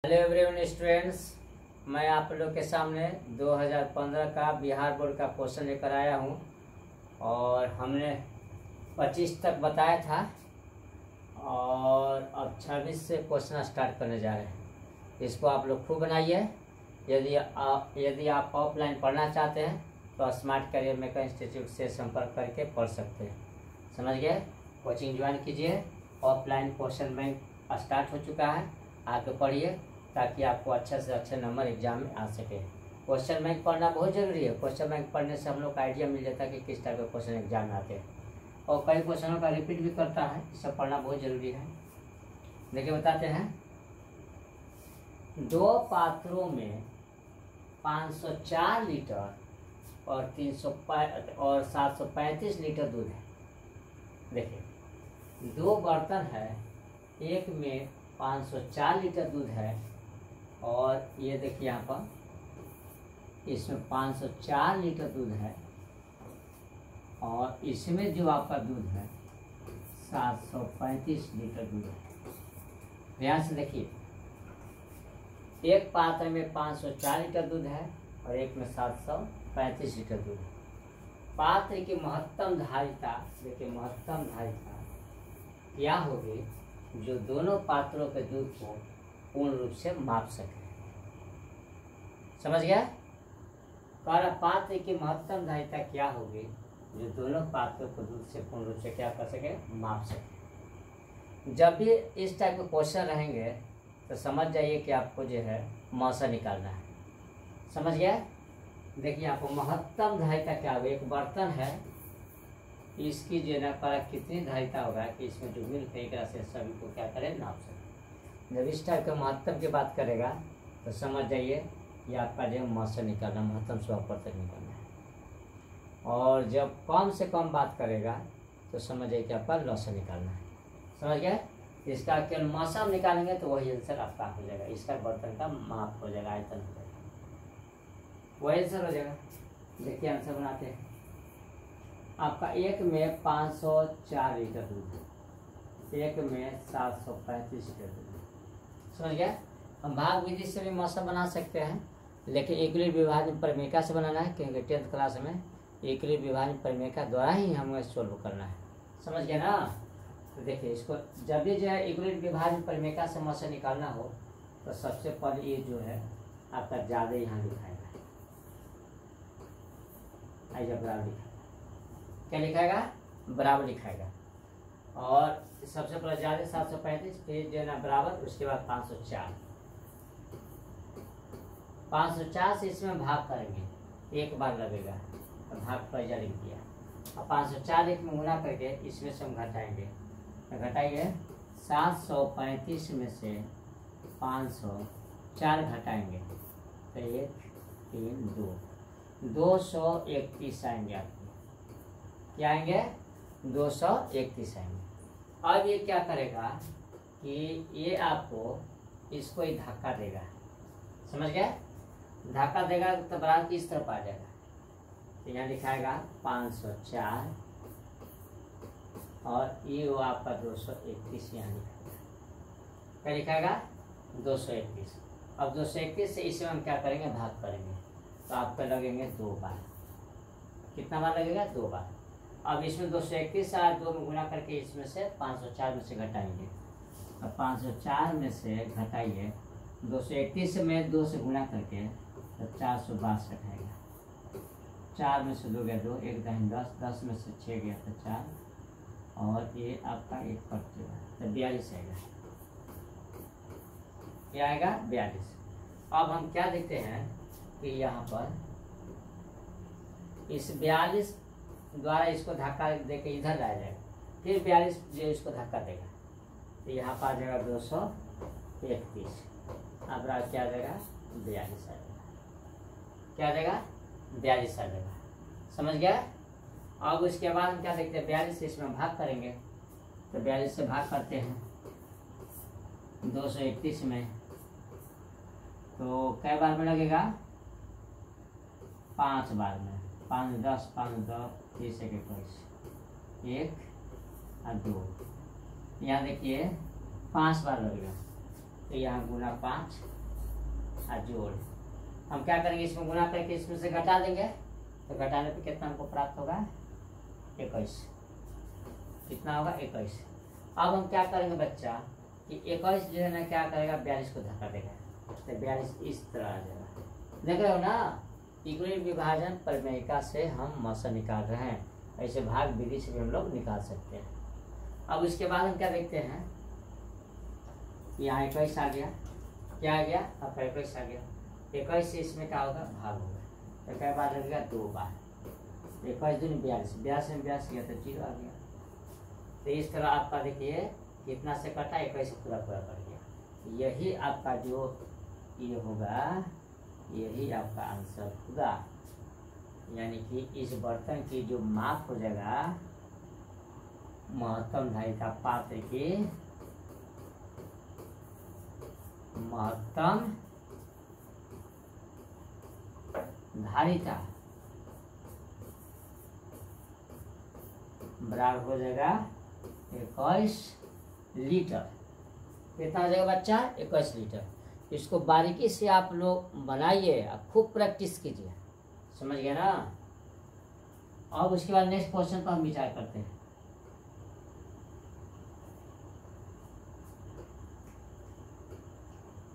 Hello everyone students, मैं आप लोग के सामने 2015 का बिहार बोर्ड का क्वेश्चन लेकर आया हूं और हमने 25 तक बताया था और अब 26 से क्वेश्चन स्टार्ट करने जा रहे हैं। इसको आप लोग खूब बनाइए। यदि आप ऑफलाइन पढ़ना चाहते हैं तो स्मार्ट करियर मेकर इंस्टीट्यूट से संपर्क करके पढ़ सकते हैं। समझ गए? कोचिंग ज्वाइन कीजिए। ऑफलाइन क्वेश्चन बैंक स्टार्ट हो चुका है, आके पढ़िए ताकि आपको अच्छे से अच्छे नंबर एग्जाम में आ सके। क्वेश्चन बैंक पढ़ना बहुत जरूरी है। क्वेश्चन बैंक पढ़ने से हम लोग का आइडिया मिल जाता है कि किस टाइप के क्वेश्चन एग्जाम में आते हैं और कई क्वेश्चनों का रिपीट भी करता है। सब पढ़ना बहुत जरूरी है। देखिए बताते हैं, दो पात्रों में 504 लीटर और 735 लीटर दूध है। देखिए दो बर्तन है, एक में 504 लीटर दूध है और ये देखिए यहाँ पर इसमें 504 लीटर दूध है और इसमें जो आपका दूध है 735 लीटर दूध है। ध्यान से देखिए, एक पात्र में 504 लीटर दूध है और एक में 735 लीटर दूध है। पात्र की महत्तम धारिता, देखिए महत्तम धारिता क्या होगी जो दोनों पात्रों के दूध को पूर्ण रूप से माप सके। समझ गया? पात्र की महत्तम धारिता क्या होगी जो दोनों पात्रों को दूध से पूर्ण रूप से क्या कर सके, माप सके। जब भी इस टाइप के क्वेश्चन रहेंगे तो समझ जाइए कि आपको जो है मौसा निकालना है। समझ गया? देखिए आपको महत्तम धारिता क्या होगी। एक बर्तन है, इसकी जो है पर कितनी धारिता होगा कि इसमें जो मिल्क है एक से सभी को क्या करें, नाप सकें। जब इस टाइप के महत्तम की बात करेगा तो समझ जाइए ये आपका जो मौसा निकालना, महत्तम से ऊपर तक निकालना है। और जब कम से कम बात करेगा तो समझ जाइए कि आपका लौसा निकालना है। समझ गए? इसका केवल मौसा निकालेंगे तो वही आंसर आपका हो जाएगा। इसका बर्तन का माप हो जाएगा, आयतन हो जाएगा, वही आंसर हो जाएगा। देखिए आंसर बनाते हैं। आपका एक में 504 लीटर दूध है, एक में 735 लीटर दूध है। समझ गया? हम भाग विधि से भी मौसा बना सकते हैं, लेकिन एकलित विभाजन परिमेयका से बनाना है क्योंकि 10th क्लास में एकलित विभाजन परिमेयका द्वारा ही हमें सोल्व करना है। समझ गया ना? तो देखिए इसको जब भी जो है एकलित विभाजन परिमेयका से मौसा निकालना हो तो सबसे पहले ये जो है आपका ज्यादा यहाँ लिखाएगा, बराबर लिखाएगा। क्या लिखाएगा? बराबर लिखाएगा। और सबसे पहले ज्यादा 735, फिर जो है ना बराबर, उसके बाद 504। 504 से इसमें भाग करेंगे, एक बार लगेगा तो भाग पर लिख दिया। और 504 एक में गुना करके इसमें से हम घटाएंगे, घटाएंगे 735 में से 504 घटाएंगे तो 1 3 2 231 आएंगे। आपको क्या आएंगे? 231 आएंगे। अब ये क्या करेगा कि ये आपको इसको ही धक्का देगा। समझ गए? धक्का देगा तो बराबर इस तरफ आ जाएगा। तो यहाँ लिखाएगा 504 और ये वो आपका 231 यहाँ लिखाएगा। क्या लिखाएगा? 231। अब 231 से इसमें हम क्या करेंगे, भाग करेंगे तो आपको लगेंगे 2 बार। कितना बार लगेगा? 2 बार। अब इसमें 231 से 2 में गुना करके इसमें से 504 में से घटाएंगे। अब 504 में से घटाइए 231 में 2 से गुना करके तो 462 आएगा। 4 में से 2 गया 2, 1 दाहिने 10, 10 में से 6 गया तो 4 और ये आपका 1 कट गया तो 42 आएगा। क्या आएगा? 42। अब हम क्या देखते हैं कि यहाँ पर इस 42 द्वारा इसको धक्का देके इधर लाया जाएगा, फिर 42 जो इसको धक्का देगा तो यहाँ पर आ जाएगा 231। अब क्या आ जाएगा? 42 आ जाएगा। क्या आ जाएगा? 42 आ जाएगा। समझ गया? अब उसके बाद हम क्या देखते हैं, 42 से इसमें भाग करेंगे तो 42 से भाग करते हैं 231 में तो कई बार में लगेगा? 5 बार में। 5 10 5 2 30 1 21, 1 और 2। यहाँ देखिए 5 बार लगेगा तो यहाँ गुना 5 और जोड़, हम क्या करेंगे इसमें गुना करके इसमें से घटा देंगे, तो घटाने पे कितना हमको प्राप्त होगा 21। कितना होगा 21। अब हम क्या करेंगे बच्चा कि 21 जो है ना क्या करेगा 42 को धक्का देगा, तो 42 इस तरह आ जाएगा। देख रहे हो ना, त्रिकोणीय विभाजन प्रमेयिका से हम मौसा निकाल रहे हैं, ऐसे भाग विधि से भी हम लोग निकाल सकते हैं। अब उसके बाद हम क्या देखते हैं, यहाँ 21 आ गया, क्या आ गया आपका 21 आ गया, 21 से इसमें क्या होगा भाग होगा, तो क्या बार लगेगा 2 बार, 21 दूनी 42, 42 में 42 गया तो 0 आ गया। तो इस तरह आपका देखिए कितना से कटा 21 से पूरा पूरा कर गया। यही आपका जो ये होगा, यही आपका आंसर होगा, यानी कि इस बर्तन की जो माप हो जाएगा महत्तम धारिता पात्र की महत्तम धारिता बराबर हो जाएगा 21 लीटर। कितना हो जाएगा बच्चा 21 लीटर। इसको बारीकी से आप लोग बनाइए, आप खूब प्रैक्टिस कीजिए, समझ गए ना। अब उसके बाद नेक्स्ट क्वेश्चन पर हम विचार करते हैं।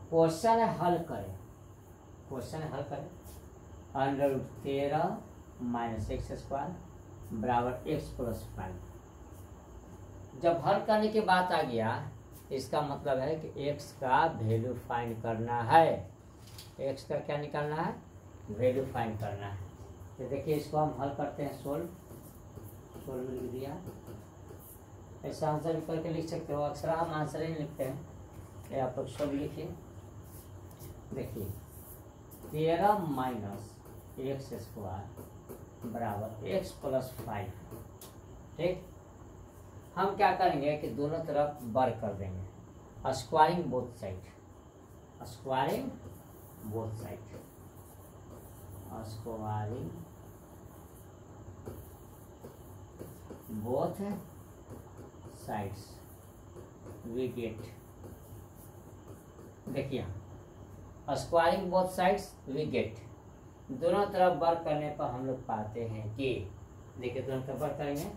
क्वेश्चन हल करें, क्वेश्चन हल करें। √13 - x² बराबर x + 5। जब हल करने की बात आ गया, इसका मतलब है कि x का वैल्यू फाइंड करना है। x का क्या निकालना है, वैल्यू फाइंड करना है। तो देखिए इसको हम हल करते हैं, सोल्व में लिख दिया। ऐसा आंसर भी करके लिख सकते हो, अक्सर हम आंसर ही लिखते हैं, ये आप लोग सोल्व लिखिए। देखिए 13 - x² बराबर x + 5। ठीक, हम क्या करेंगे कि दोनों तरफ वर्ग कर देंगे, squaring both side, squaring both side, squaring both sides we get. देखिए squaring both sides we get, दोनों तरफ वर्ग करने पर हम लोग पाते हैं कि, देखिए दोनों तरफ वर्ग करेंगे,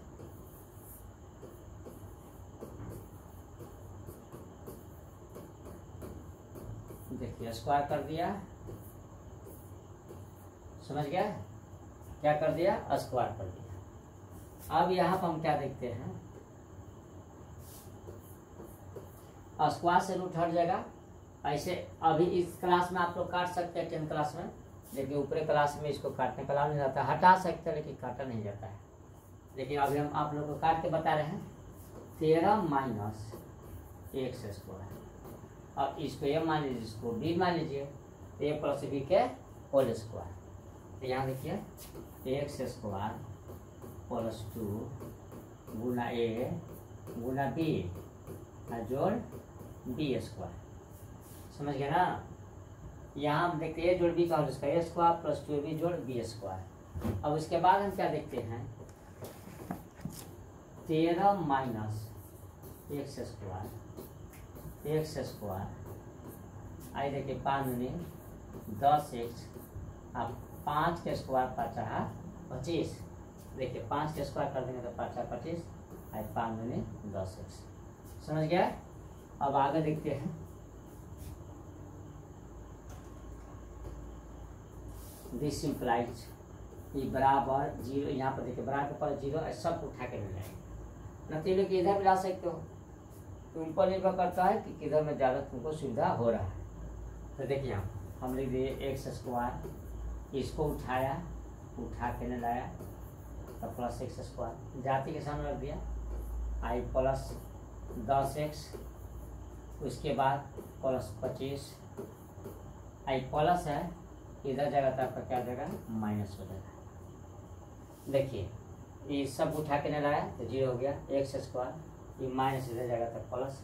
देखिए स्क्वायर कर दिया, समझ गया, क्या कर दिया स्क्वायर कर दिया। अब यहाँ पर हम क्या देखते हैं, स्क्वायर से रूट हट जाएगा। ऐसे अभी इस क्लास में आप लोग काट सकते हैं 10th क्लास में, लेकिन ऊपरी क्लास में इसको काटने का लाभ नहीं जाता, हटा सकते हैं लेकिन काटा नहीं जाता है। लेकिन अभी हम आप लोग को काट के बता रहे हैं। 13 - x², अब इसको ए मान लीजिए, इसको बी मान लीजिए, a + b के होल स्क्वायर। तो यहाँ देखिए x² + 2 Guna a Guna b जोड़ b², समझ गया ना। यहाँ हम देखते हैं a जोड़ b का होल स्क्वायर, a² + 2b जोड़ b²। अब उसके बाद हम क्या देखते हैं, 13 - x², आई देखिए 5 × 10x, अब 5 के स्क्वायर 5 × 25। देखिए 5 के स्क्वायर कर देंगे तो 5 × 25, आई 5 × 10x, समझ गया। अब आगे देखते हैं, दिस इम्प्लाइज ये बराबर 0, यहाँ पर देखिए बराबर पर 0 सब उठा के मिल जाएंगे, नतीजे कि इधर भी ला सकते हो, तुम पर निर्भर करता है कि किधर में ज़्यादा तुमको सुविधा हो रहा है। तो देखिए हम लिख दिए x², इसको उठाया, उठा के नहीं लाया तो प्लस x², जाति के सामने रख दिया, आई प्लस 10x, उसके बाद प्लस 25, आई प्लस है, इधर जगह तो आपका क्या जाएगा माइनस हो जाएगा। देखिए ये सब उठा के नहीं लाया तो 0 हो गया, x², ये माइनस इधर जगह तक प्लस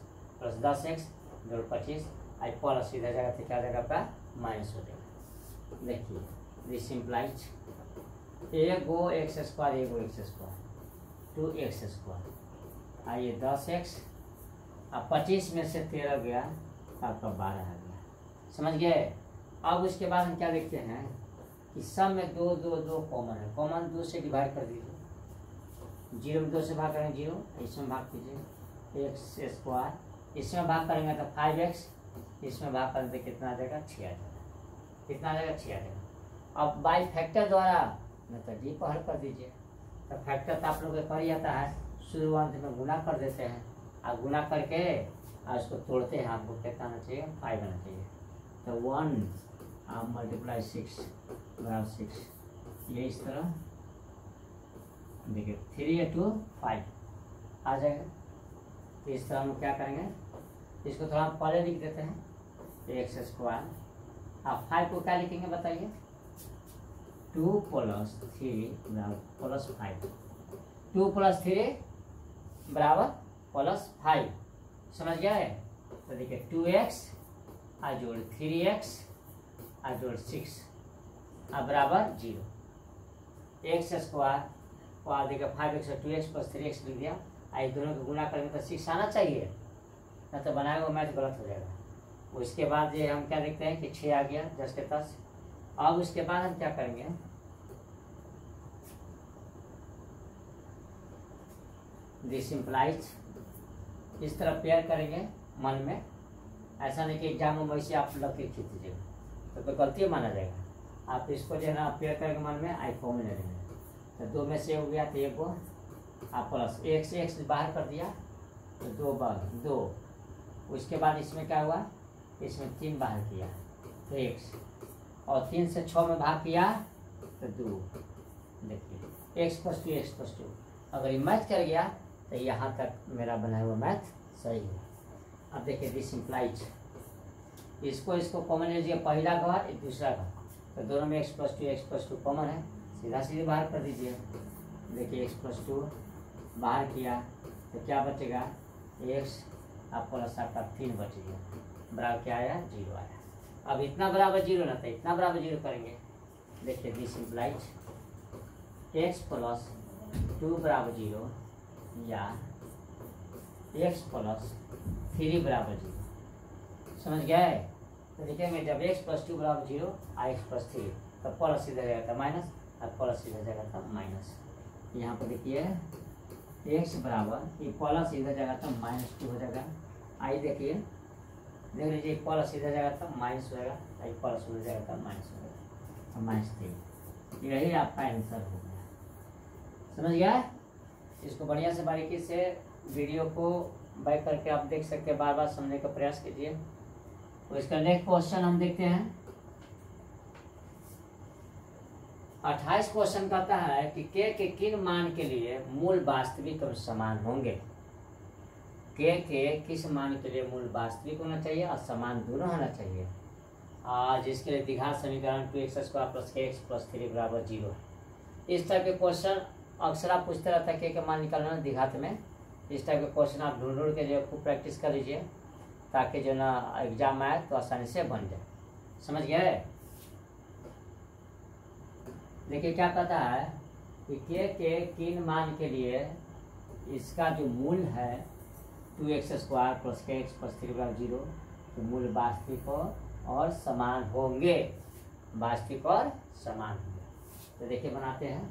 10x जोड़ 25, आई प्लस इधर जगह तक क्या जाएगा आपका माइनस हो जाएगा। देखिए दिस इम्प्लाइज एगो x², 2x², आइए 10x, अब 25 में से 13 गया आपका 12 आ गया। समझ गए। अब उसके बाद हम क्या देखते हैं कि सब में 2 2 2 कॉमन है, कॉमन 2 से डिवाइड कर दीजिए। 0 में 2 से भाग करेंगे 0, इसमें भाग कीजिए x स्क्वायर, इसमें भाग करेंगे तो 5x, इसमें भाग करेंगे तो कितना आ जाएगा 6 आ जाएगा। कितना आ जाएगा 6 आ जाएगा। अब बाई फैक्टर द्वारा मतलब डी को हल कर दीजिए। तो फैक्टर तो आप लोग को कर ही आता है, शुरुआत में गुना कर देते हैं और गुना करके और उसको तोड़ते हैं। आपको कितना आना चाहिए 5 आना चाहिए। तो 1 मल्टीप्लाई 6 बराबर 6, ये इस तरह देखिए 3 to 5 आ जाएगा। तो इस तरह हम क्या करेंगे, इसको थोड़ा पहले लिख देते हैं एक्स स्क्वायर। आप 5 को क्या लिखेंगे बताइए, 2 + 3 बराबर +5, 2 + 3 बराबर +5। समझ गया है। तो देखिए 2x और जोड़ 3x और जोड़ 6 और बराबर 0। एक्स स्क्वायर और देखिए 5x और 2x + 3x लिख दिया। आई दोनों को गुना करेंगे तो 6 आना चाहिए, ना तो बनाए हुआ मैथ गलत हो जाएगा। उसके बाद ये हम क्या देखते हैं कि 6 आ गया 10 के 10। अब उसके बाद हम क्या करेंगे, दिस इम्प्लाइज, इस तरह पेयर करेंगे मन में। ऐसा नहीं कि एग्जाम में वैसे आप लग के खींच दीजिएगा तो गलती माना जाएगा। आप इसको जो है ना पेयर करेंगे मन में, आई कॉमन ले लेंगे। तो 2 में से हो गया तो 1 को आप प्लस 1 से x बाहर कर दिया तो 2 बार 2। उसके बाद इसमें क्या हुआ, इसमें 3 बाहर किया तो x, और 3 से 6 में भाग किया तो 2। देखिए x + 2 x + 2। अगर ये मैथ कर गया तो यहाँ तक मेरा बनाया हुआ मैथ सही है। अब देखिए दिस इम्प्लाइज, इसको कॉमन लीजिए, पहला घर दूसरा घर, तो दोनों में x + 2 x + 2 कॉमन है, सीधा सीधे बाहर कर दीजिए। देखिए x + 2 बाहर किया तो क्या बचेगा, x आप प्लस आपका 3 बच गया, बराबर क्या आया 0 आया। अब इतना बराबर 0 ना था, इतना बराबर 0 करेंगे। देखिए दिस इम्प्लाइज x + 2 बराबर 0 या x + 3 बराबर 0। समझ गए। तो देखेंगे जब x + 2 बराबर 0 और x + 3 तो प्लस इधर जाएगा था माइनस और प्लस इधर जाएगा था माइनस। यहाँ पर देखिए x बराबर, ये प्लस इधर जाएगा था -2 हो जाएगा। आई देखिए देख लीजिए प्लस इधर जाएगा था माइनस हो जाएगा, आई प्लस उधर जाएगा था माइनस हो जाएगा, -3। यही आपका आंसर हो गया। समझ गया। इसको बढ़िया से बारीकी से वीडियो को बैक करके आप देख सकते हैं, बार बार समझने का प्रयास कीजिए। तो इसका नेक्स्ट क्वेश्चन हम देखते हैं। 28 क्वेश्चन कहता है कि के किन मान के लिए मूल वास्तविक और समान होंगे। के किस मान के लिए मूल वास्तविक होना चाहिए और समान दोनों होना चाहिए, और जिसके लिए द्विघात समीकरण 2x² + kx + 3 बराबर 0 है। इस टाइप के क्वेश्चन अक्सर आप पूछते रहता है के मान निकालना है द्विघात में। इस टाइप के क्वेश्चन आप ढूंढ के जो खूब प्रैक्टिस कर लीजिए, ताकि जो ना एग्जाम आए तो आसानी से बन जाए। समझ गए। देखिए क्या कहता है कि के किन मान के लिए इसका जो मूल है 2x² + kx + 3 बराबर 0, तो मूल वास्तविक और समान होंगे, वास्तविक और समान होंगे। तो देखिए बनाते हैं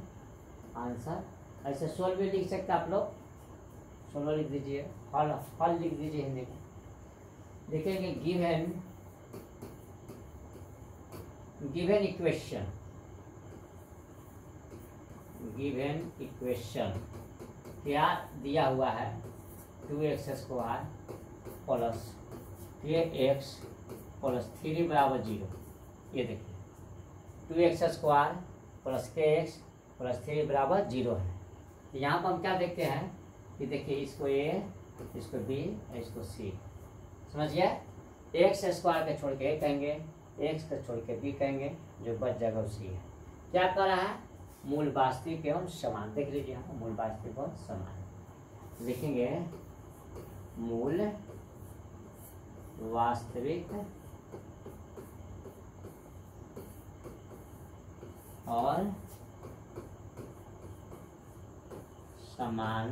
आंसर। ऐसे सोल्व भी लिख सकते आप लोग, सोल्व लिख दीजिए, हल लिख दीजिए हिंदी में। देखेंगे गिवन इक्वेशन क्या दिया हुआ है, 2x² + kx + 3 बराबर 0। ये देखिए 2x² + kx + 3 बराबर 0 है। तो यहाँ पर हम क्या देखते हैं कि देखिए इसको a, इसको b, इसको c। समझ गया। x² के छोड़ के a कहेंगे, x को छोड़ के b कहेंगे, जो बच जाएगा उसी है। क्या कर रहा है, मूल वास्तविक एवं समान। देख लीजिए यहाँ मूल वास्तविक और समान लिखेंगे, मूल वास्तविक और समान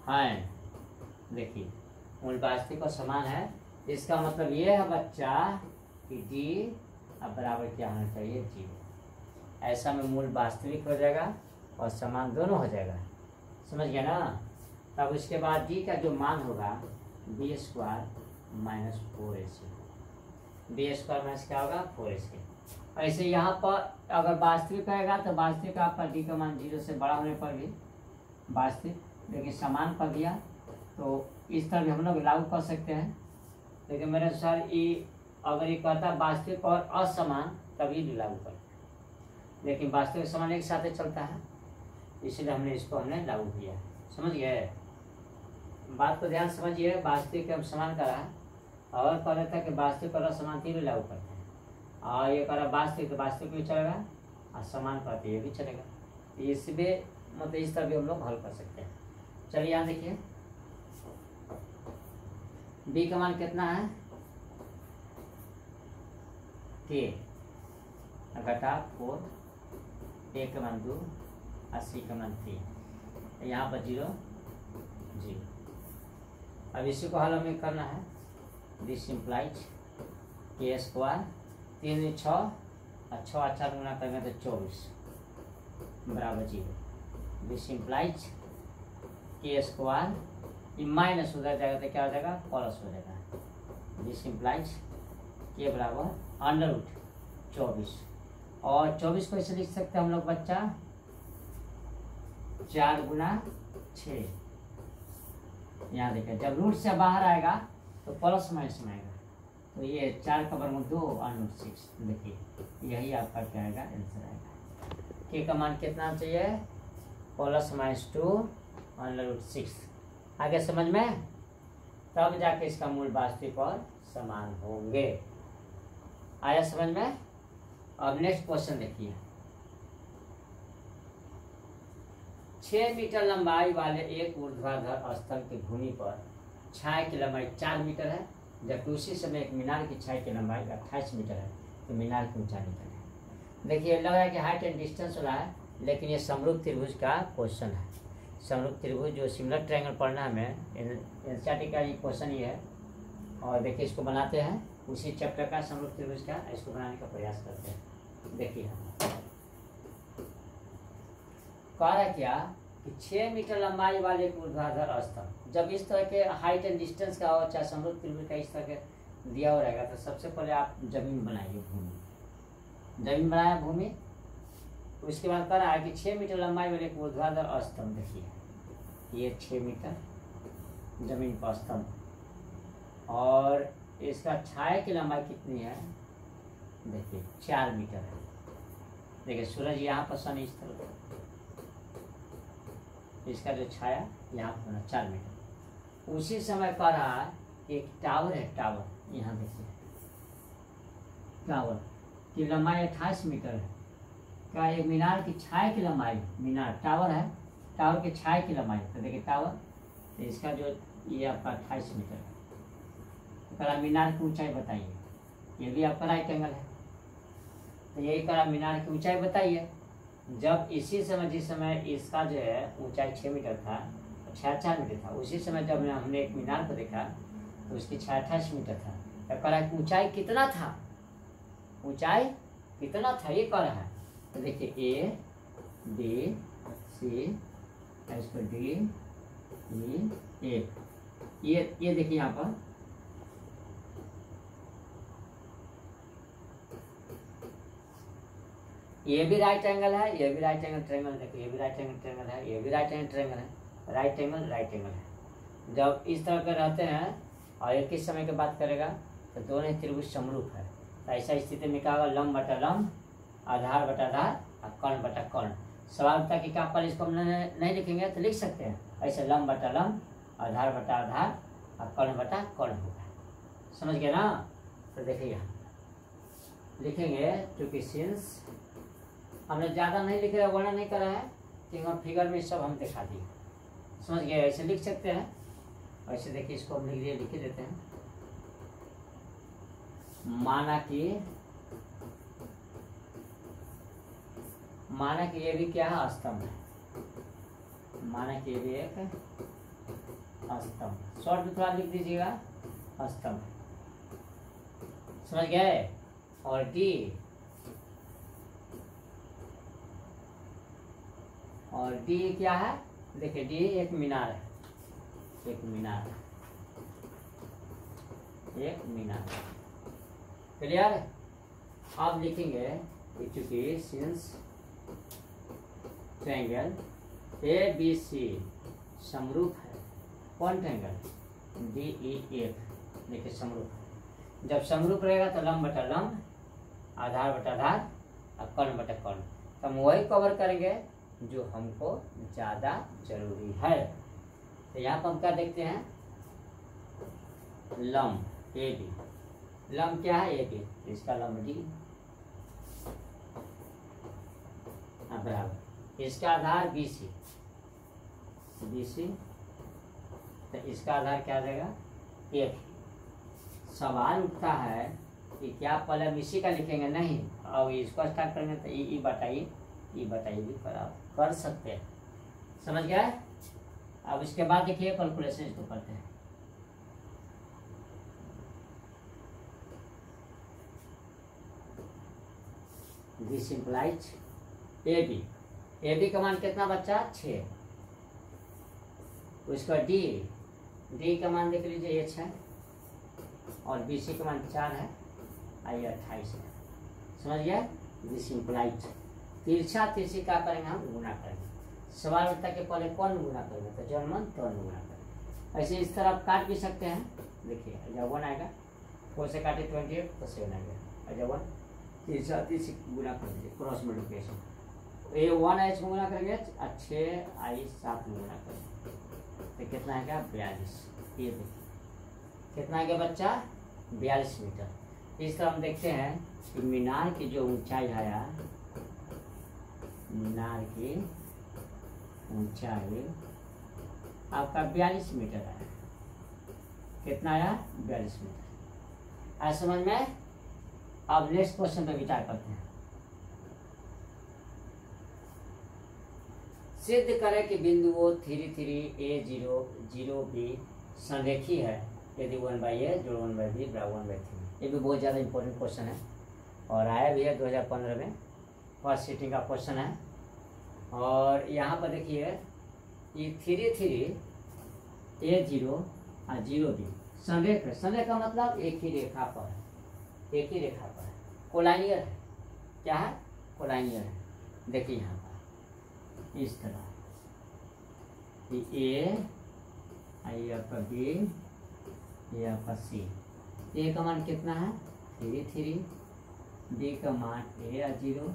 है। देखिए मूल वास्तविक और समान है। इसका मतलब ये है बच्चा कि डी अब बराबर क्या होना चाहिए, 0। ऐसा में मूल वास्तविक हो जाएगा और समान दोनों हो जाएगा, समझ गया ना। तब उसके बाद डी का जो मान होगा B square minus 4ac, B square minus क्या होगा 4ac। ऐसे यहाँ पर अगर वास्तविक रहेगा तो वास्तविक आपका डी का मान 0 से बड़ा होने पर भी वास्तविक, लेकिन समान कर दिया तो इस तरह भी हम लोग लागू कर सकते हैं। लेकिन मेरे अनुसार ये अगर ये कहता है वास्तविक और असमान तभी भी लागू कर, लेकिन वास्तविक समान एक साथ चलता है, इसलिए हमने इसको लागू किया। समझ गए, बात को ध्यान समझिए। वास्तविक हम समान करा और कह रहा था कि वास्तविक और असमान भी लागू करते हैं, और ये करा वास्तविक तो वास्तविक भी चलेगा और समान करते ये भी चलेगा। इसमें मतलब इस तरह भी हम लोग हल कर सकते हैं। चलिए यहाँ देखिए, बी का मान कितना है, के घटा 4, ए का मान 2 और सी का मान 3, यहाँ पर 0 0। अब इसी को हल हमें करना है। दिस इम्प्लाइज के स्क्वायर 3 6 और 6 और 4 गुना करेंगे तो 24 बराबर 0। दिस इम्प्लाइज के स्क्वायर ये माइनस उधर जाएगा तो क्या हो जाएगा, प्लस हो जाएगा। दिस इम्प्लाइज के बराबर अंडर रूट 24, और 24 को ऐसे लिख सकते हैं हम लोग बच्चा 4 गुना 6। यहाँ देखिए जब रूट से बाहर आएगा तो प्लस माइनस में आएगा, तो ये 4 का वर्गमूल 2 और 6। देखिए यही आपका क्या आएगा, आंसर आएगा। के का मान कितना चाहिए, प्लस माइनस 2 और 6। आगे समझ में, तब जाके इसका मूल वास्तविक और समान होंगे। आया समझ में। अब नेक्स्ट क्वेश्चन देखिए, 6 मीटर लंबाई वाले एक ऊर्ध्वाधर स्थल की भूमि पर छाया की लंबाई 4 मीटर है, जबकि उसी समय एक मीनार की छाया की लंबाई 28 मीटर है, तो मीनार की ऊंचाई निकले। देखिए लग रहा है कि हाइट एंड डिस्टेंस वाला है, लेकिन ये समरूप त्रिभुज का क्वेश्चन है। समरूप त्रिभुज जो सिमिलर ट्रायंगल पढ़ना है हमें, एनसीईआरटी का ये क्वेश्चन ही है। और देखिए इसको बनाते हैं उसी चैप्टर का, समरूप त्रिभुज का, इसको बनाने का प्रयास करते हैं। देखिए कह रहा क्या कि 6 मीटर लंबाई वाले एक ऊर्ध्वाधर स्थल, जब इस तरह के हाइट एंड डिस्टेंस का हो, चाहे समरूप त्रिभुज का इस तरह के दिया हो रहेगा, तो सबसे पहले आप जमीन बनाइए, भूमि। जमीन बनाया भूमि, उसके बाद कह रहा है कि 6 मीटर लंबाई वाले एक ऊर्ध्वाधर स्तंभ। देखिए ये 6 मीटर जमीन पर स्तंभ, और इसका छाया की लंबाई कितनी है, देखिए 4 मीटर है। देखिए सूरज यहाँ पर, सन इस तरफ, इसका जो छाया यहाँ पर होना 4 मीटर। उसी समय कह रहा है एक टावर है, टावर यहाँ देखिए, टावर की लंबाई 28 मीटर है। क्या एक मीनार की छाया की लंबाई, मीनार टावर है, टावर की छाया की लंबाई, तो देखिए टावर, तो इसका जो ये आपका 28 मीटर है। तो करा मीनार की ऊंचाई बताइए, ये भी आपका राइट एंगल है, तो यही करा मीनार की ऊंचाई बताइए। जब इसी समय, जिस समय इसका जो है ऊंचाई 6 मीटर था, छाया 4 मीटर था, उसी समय जब हमने एक मीनार को देखा तो उसकी छाया 28 मीटर था। तो कह रहा है ऊंचाई कितना था, ऊंचाई कितना था ये कह रहा है। तो देखिए ए बी सी, इसको डी ई ए, ये देखिए यहाँ पर ये भी राइट एंगल है, ये भी राइट एंगल ट्रायंगल, देखिए ये भी राइट एंगल ट्रायंगल है, ये भी राइट एंगल ट्रायंगल है, राइट एंगल है। जब इस तरह के रहते हैं और एक ही समय की बात करेगा तो दोनों ही त्रिभुज समरूप है। तो ऐसा स्थिति में क्या होगा, लंब बटा लंब, आधार बटा आधार और कर्ण बटा कर्ण। सवाल होता है कि क्या आप इसको हम नहीं लिखेंगे, तो लिख सकते हैं ऐसे, लंब बटा लंब, आधार बटा आधार और कर्ण बटा कर्ण होगा। समझ गए ना। तो देखिए यहाँ लिखेंगे, क्योंकि सिंस हमने ज़्यादा नहीं लिख रहा, वर्णन नहीं करा है, क्योंकि फिगर में सब हम दिखा दिए। समझ गए, ऐसे लिख सकते हैं। ऐसे देखिए इसको हम लिख देते हैं, माना कि ये भी क्या है, स्तंभ है। माना कि ये भी एक स्तंभ। शॉर्ट में थोड़ा लिख दीजिएगा स्तंभ। समझ गए। और डी, और डी क्या है, देखिए डी एक मीनार है, एक मीनार, एक मीनार। क्लियर। अब लिखेंगे चूंकि since triangle A B C समरूप है, कौन ट्रायंगल डी ई एफ, देखिए समरूप है। जब समरूप रहेगा तो लंब बटा लंब, आधार बटा आधार और कर्ण बटा कर्ण, तो हम वही कवर करेंगे जो हमको ज्यादा जरूरी है। तो यहाँ पर हम क्या देखते हैं, लंब ए बी, लंब क्या है ए बी, इसका लंब डी बराबर, इसका आधार बी सी, बी सी, तो इसका आधार क्या आ जाएगा एफ। सवाल उठता है कि क्या पहले हम इसी का लिखेंगे, नहीं, अब इसको स्टार्ट करेंगे तो ई बताइए, ई बताइए भी कर सकते हैं। समझ गए। अब इसके बाद देखिए कैलकुलेशन इसको करते हैं। दिस इंप्लाइज ए बी का मान कितना बच्चा 6, उसका डी का मान देख लीजिए ये 6, और बी सी का मान 4 है, आइए 28 है। समझ गया। दिस इंप्लाइज तिरछा तिरछी क्या करेंगे हम, गुना करेंगे। सवाल उठता है कि पहले कौन गुना करेंगे, तो जौन मन तौन गुना करेंगे। ऐसे इस तरफ काट भी सकते हैं, देखिए जब 1 आएगा 4 से काटे 28 तो 7 आएगा, जब 1 तिरछा तिरछी गुना कर दीजिए, क्रॉस मल्टीप्लिकेशन। ये 1 है, इसको गुना करेंगे 6 आई 7 में गुना करेंगे तो कितना आएगा 42। ये देखिए कितना आएगा बच्चा 42 मीटर। इस तरह हम देखते हैं कि मीनार की जो ऊंचाई आया, मीनार की ऊंचाई आपका 42 मीटर आया। कितना आया 42 मीटर। आज समझ में। अब नेक्स्ट क्वेश्चन पे विचार करते हैं। सिद्ध करें कि बिंदुओं 3 3 a 0 0 b संरेखी है यदि 1/a जोड़ 1/b बराबर 1/3। ये भी बहुत ज़्यादा इंपॉर्टेंट क्वेश्चन है और आया भी है 2015 में, फर्स्ट सीटिंग का क्वेश्चन है। और यहाँ पर देखिए ये 3 3 a 0 और 0 b संरेख है। संरेख का मतलब एक ही रेखा पर है, एक ही रेखा पर है, कोलाइनियर है। क्या है, कोलाइनियर है। देखिए यहाँ पर इस तरह ए, आई आपका बी, ये आपका सी। ए का मान कितना है 3 3, बी का मान ए 0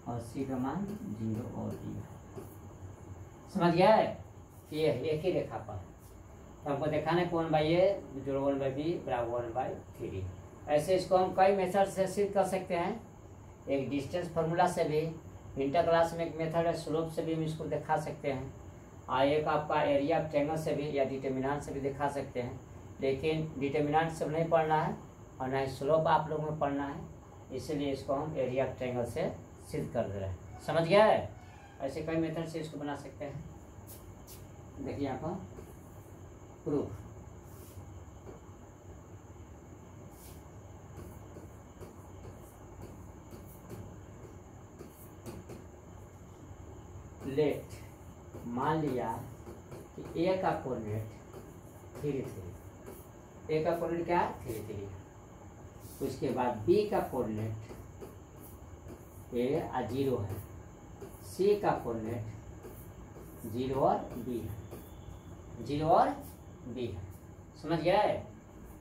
और सी का मान 0 और बी। समझ गया है। ये एक ही रेखा पर तो हमको दिखाना है 1/a जोड़ 1/b बराबर 1/3। ऐसे इसको हम कई मेथड से सिद्ध कर सकते हैं। एक डिस्टेंस फार्मूला से भी, इंटर क्लास में एक मेथड है स्लोप से भी हम इसको दिखा सकते हैं, और एक आपका एरिया ऑफ ट्रायंगल से भी या डिटरमिनेंट से भी दिखा सकते हैं। लेकिन डिटरमिनेंट से नहीं पढ़ना है और ना ही स्लोप आप लोगों में पढ़ना है, इसीलिए इसको हम एरिया ऑफ ट्रायंगल से सिद्ध कर दे रहे हैं। समझ गया है। ऐसे कई मेथड से इसको बना सकते हैं। देखिए यहाँ पर प्रूफ, लेट मान लिया कि ए का कोऑर्डिनेट 3 3, ए का कोऑर्डिनेट क्या है 3 3, उसके बाद बी का कोऑर्डिनेट ए और 0 है, सी का कोऑर्डिनेट 0 और बी है, 0 और बी है। समझ गया है।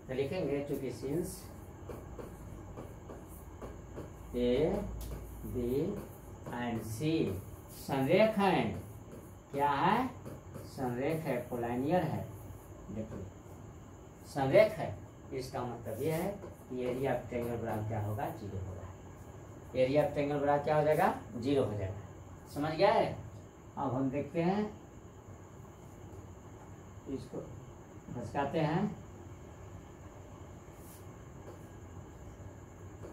तो लिखेंगे चूंकि सिंस ए बी एंड सी संरेख है। क्या है, संरेख है, कोलाइनियर है। देखिए संरेख है, इसका मतलब यह है कि एरिया ऑफ ट्रायंगल बराबर क्या होगा 0 होगा। एरिया ऑफ ट्रायंगल बराबर क्या हो जाएगा 0 हो जाएगा। समझ गया है। अब हम देखते हैं, इसको भसकाते हैं।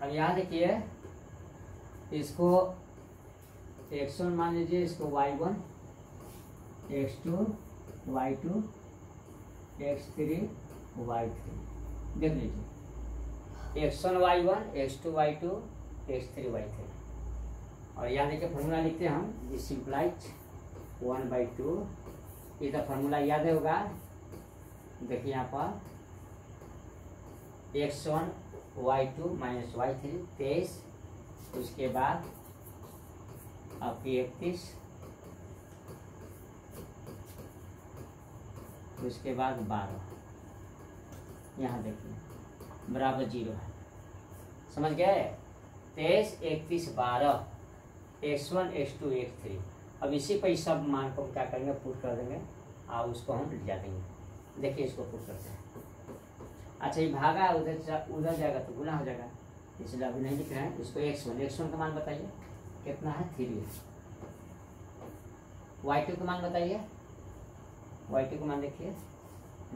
अब यहाँ देखिए इसको x1 मान लीजिए, इसको y1, x2 y2 x3 y3, देख लीजिए x1 y1 x2 y2 x3 y3। और यहाँ देखिए फॉर्मूला लिखते हैं हम, दिस सिंप्लाइज 1/2। इधर फॉर्मूला याद होगा, देखिए यहाँ पर x1 y2 माइनस y3 23, उसके बाद आपकी 31, उसके बाद 12, यहाँ देखिए बराबर 0 है। समझ गए? 23 31 12, x1 x2 x3। अब इसी पर सब मान को क्या करेंगे, पुट कर देंगे और उसको हम लिख देंगे। देखिए इसको पुट करते हैं। अच्छा ये भागा उधर जाएगा तो गुना हो जाएगा, इसलिए अभी नहीं लिख रहे हैं इसको। x1 का मान बताइए कितना है, 3 है। y2 का मान बताइए, y2 का मान देखिए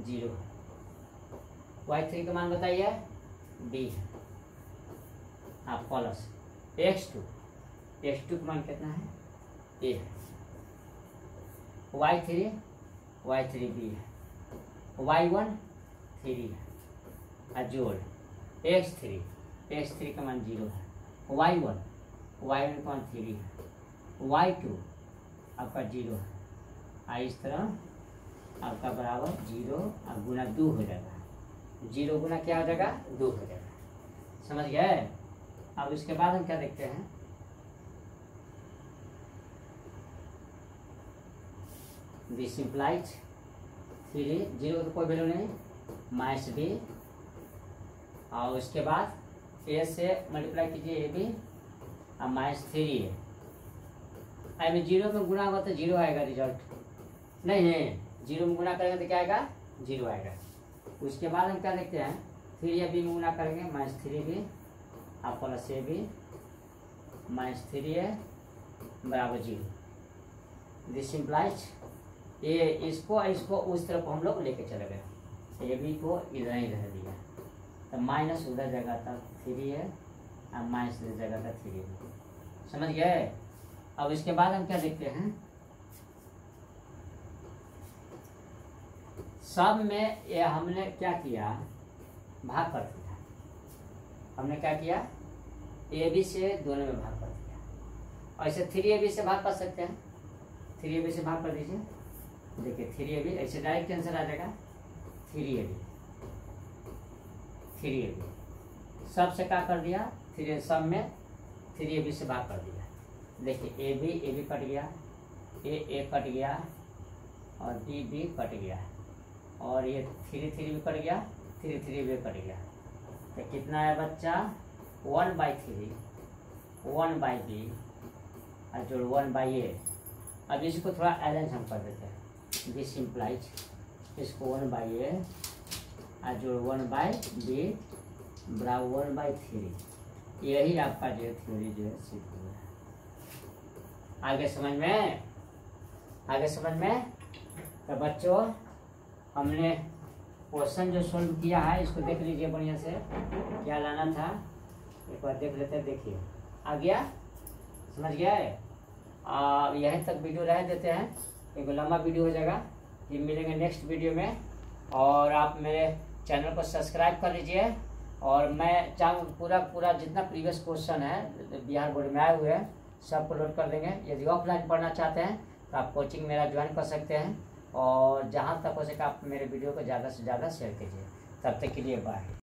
0 है। y3 का मान बताइए b है, आप प्लस x2 का मान कितना है, a है। y3 b है, y1 3 है, जोड़ x3 का मान 0 है, y1 का मान 3 है, y2 आपका 0 है। इस तरह आपका बराबर 0 और गुना 2 हो जाएगा। 0 गुना क्या हो जाएगा, 2 हो जाएगा। समझ गए? अब इसके बाद हम क्या देखते हैं, दिस इम्प्लाइज 3, 0 तो कोई वैल्यू नहीं, माइनस b, और उसके बाद a से मल्टीप्लाई कीजिए ab और माइनस 3a। में 0 में गुना होगा तो 0 आएगा रिजल्ट, नहीं है 0 में गुना करेंगे तो क्या आएगा, 0 आएगा। उसके बाद हम क्या देखते हैं, 3ab में गुना करेंगे माइनस 3b और प्लस ab माइनस 3a बराबर 0। दिस इम्प्लाइज ये इसको उस तरफ हम लोग लेके चले गए, ab को इधर ही रह दिया तो माइनस उधर जगह था 3a और माइनस इधर जगह था 3ab। समझ गए? अब इसके बाद हम क्या देखते हैं, सब में ये हमने क्या किया, भाग कर दिया। हमने क्या किया, ab से दोनों में भाग कर दिया। ऐसे 3ab से भाग कर सकते हैं, 3ab से भाग कर दीजिए। देखिए 3ab ऐसे डायरेक्ट आंसर आ जाएगा, 3ab सब से क्या कर दिया, सब में 3ab से भाग कर दिया। देखिए ab कट गया, a कट गया और b कट गया, और ये 3 भी कट गया, 3 भी कट गया। तो कितना है बच्चा, 1/3 1/b और जो 1/a। अब इसको थोड़ा अरेंज हम कर देते हैं, दिस इम्प्लाइज इसको 1/a और जो 1/b बराबर 1/3। यही आपका जो थ्योरी जो है सिद्ध हुआ है। आगे समझ में तो बच्चों हमने क्वेश्चन जो सोल्व किया है इसको देख लीजिए बढ़िया से, क्या लाना था एक बार देख लेते हैं। देखिए आ गया, समझ गया है? यहीं तक वीडियो रह देते हैं, एक लंबा वीडियो हो जाएगा। ये मिलेंगे नेक्स्ट वीडियो में, और आप मेरे चैनल को सब्सक्राइब कर लीजिए। और मैं चाहूँ पूरा जितना प्रीवियस क्वेश्चन है बिहार बोर्ड में आए हुए हैं सबको लोड कर देंगे। यदि ऑफलाइन पढ़ना चाहते हैं तो आप कोचिंग मेरा ज्वाइन कर सकते हैं, और जहाँ तक हो सके आप मेरे वीडियो को ज़्यादा से ज़्यादा शेयर कीजिए। तब तक के लिए बाय।